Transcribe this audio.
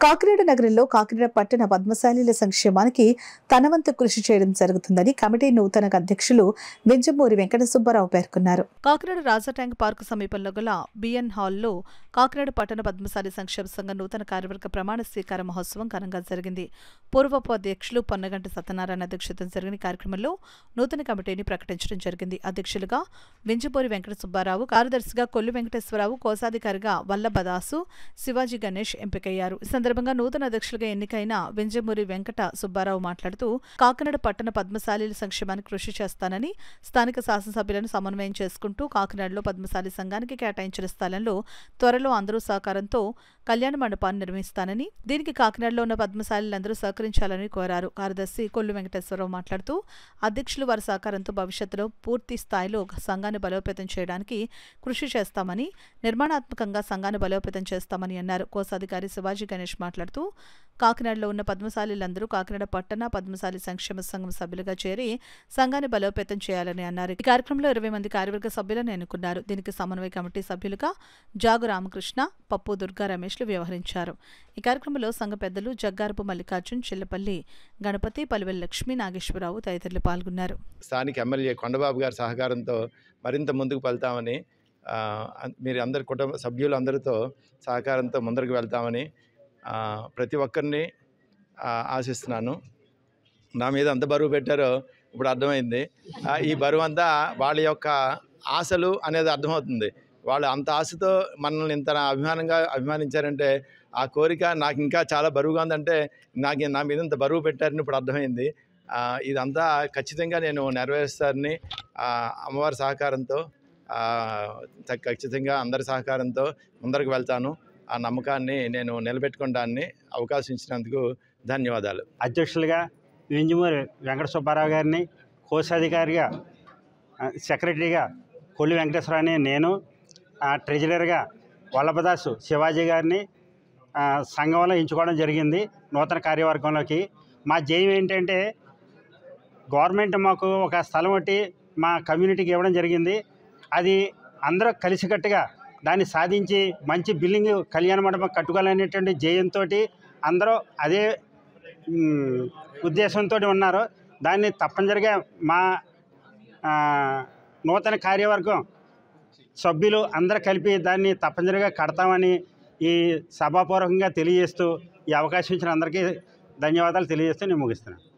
కాకినాడ నగరంలో కాకినాడ పట్టణ పద్మశాలీల సంక్షేమానికి తన వంతు కృషి చేయడం జరుగుతుందని కమిటీ నూతన అధ్యక్షులు వెంజమూరి వెంకట సుబ్బారావు పేర్కొన్నారు. కాకినాడ రాజా ట్యాంక్ పార్కు సమీపంలో గల బిఎన్ హాల్లో కాకినాడ పట్టణ పద్మశాలి సంక్షేమ సంఘం నూతన కార్యవర్గ ప్రమాణ స్వీకార మహోత్సవం ఘనంగా జరిగింది. పూర్వపు అధ్యక్షులు పొన్నగంటి సత్యనారాయణ అధ్యక్షతన జరిగిన కార్యక్రమంలో నూతన కమిటీని ప్రకటించడం జరిగింది. అధ్యక్షులుగా వెంజమూరి వెంకట సుబ్బారావు, కార్యదర్శిగా కొల్లు వెంకటేశ్వరరావు, కోశాధికారిగా వల్లభదాసు, శివాజీ గణేష్ ఎంపికయ్యారు. ఈ సందర్భంగా నూతన అధ్యక్షులుగా ఎన్నికైన వెంజమూరి వెంకట సుబ్బారావు మాట్లాడుతూ కాకినాడ పట్టణ పద్మశాలీల సంక్షేమానికి కృషి చేస్తానని, స్థానిక శాసనసభ్యులను సమన్వయం చేసుకుంటూ కాకినాడలో పద్మశాలి సంఘానికి కేటాయించిన స్థలంలో త్వరలో అందరూ సహకారంతో కళ్యాణ మండపాన్ని నిర్మిస్తానని, దీనికి కాకినాడలో ఉన్న పద్మశాలీలందరూ సహకరించాలని కోరారు. కార్యదర్శి కొల్లు వెంకటేశ్వరరావు మాట్లాడుతూ అధ్యక్షులు వారి సహకారంతో భవిష్యత్తులో పూర్తి స్థాయిలో సంఘాన్ని బలోపేతం చేయడానికి కృషి చేస్తామని, నిర్మాణాత్మకంగా సంఘాన్ని బలోపేతం చేస్తామని అన్నారు. కోశాధికారి శివాజీ గణేష్ మాట్లాడుతూ కాకినాడలో ఉన్న పద్మశాలీలందరూ కాకినాడ పట్టణ పద్మశాలి సంక్షేమ సంఘం సభ్యులుగా చేరి సంఘాన్ని బలోపేతం చేయాలని అన్నారు. ఈ కార్యక్రమంలో 20 మంది కార్యవర్గ సభ్యులను ఎన్నుకున్నారు. దీనికి సమన్వయ కమిటీ సభ్యులుగా జాగు రామకృష్ణ, పప్పు దుర్గా రమేష్లు వ్యవహరించారు. ఈ కార్యక్రమంలో సంఘ పెద్దలు జగ్గారపు మల్లికార్జున్, చిల్లపల్లి గణపతి, పలివెల్లి లక్ష్మీ, నాగేశ్వరరావు తదితరులు పాల్గొన్నారు. స్థానిక ఎమ్మెల్యే కొండబాబు గారి సహకారంతో మరింత ముందుకు వెళ్తామని, మీరు అందరి కుటుంబ సభ్యులందరితో సహకారంతో ముందరకు వెళ్తామని ప్రతి ఒక్కరిని ఆశిస్తున్నాను. నా మీద అంత బరువు పెట్టారో ఇప్పుడు అర్థమైంది. ఈ బరువు అంతా వాళ్ళ యొక్క ఆశలు అనేది అర్థమవుతుంది. వాళ్ళు అంత ఆశతో మనల్ని ఇంత అభిమానించారంటే ఆ కోరిక నాకు ఇంకా చాలా బరువుగా ఉందంటే నా మీద ఇంత బరువు పెట్టారని ఇప్పుడు అర్థమైంది. ఇదంతా ఖచ్చితంగా నేను నెరవేరుస్తానని అమ్మవారి సహకారంతో ఖచ్చితంగా అందరి సహకారంతో ముందరకు వెళ్తాను. ఆ నమ్మకాన్ని నేను నిలబెట్టుకోవడాన్ని అవకాశం ఇచ్చినందుకు ధన్యవాదాలు. అధ్యక్షులుగా వెంజమూరి వెంకట సుబ్బారావు గారిని, కోశాధికారిగా సెక్రటరీగా కొల్లు వెంకటేశ్వరరావుని నేను, ట్రెజరర్గా వల్లభదాసు శివాజీ గారిని సంఘంలో ఎంచుకోవడం జరిగింది. నూతన కార్యవర్గంలోకి మా జయం ఏంటంటే గవర్నమెంట్ మాకు ఒక స్థలం ఒకటి మా కమ్యూనిటీకి ఇవ్వడం జరిగింది. అది అందరూ కలిసికట్టుగా దాన్ని సాధించి మంచి బిల్డింగ్ కళ్యాణ మండపం కట్టుకోవాలనేటువంటి జయంతో అందరూ అదే ఉద్దేశంతో ఉన్నారు. దాన్ని తప్పనిసరిగా మా నూతన కార్యవర్గం సభ్యులు అందరూ కలిపి దాన్ని తప్పనిసరిగా కడతామని ఈ సభాపూర్వకంగా తెలియజేస్తూ ఈ అవకాశం ఇచ్చిన అందరికీ ధన్యవాదాలు తెలియజేస్తూ నేను ముగిస్తున్నాను.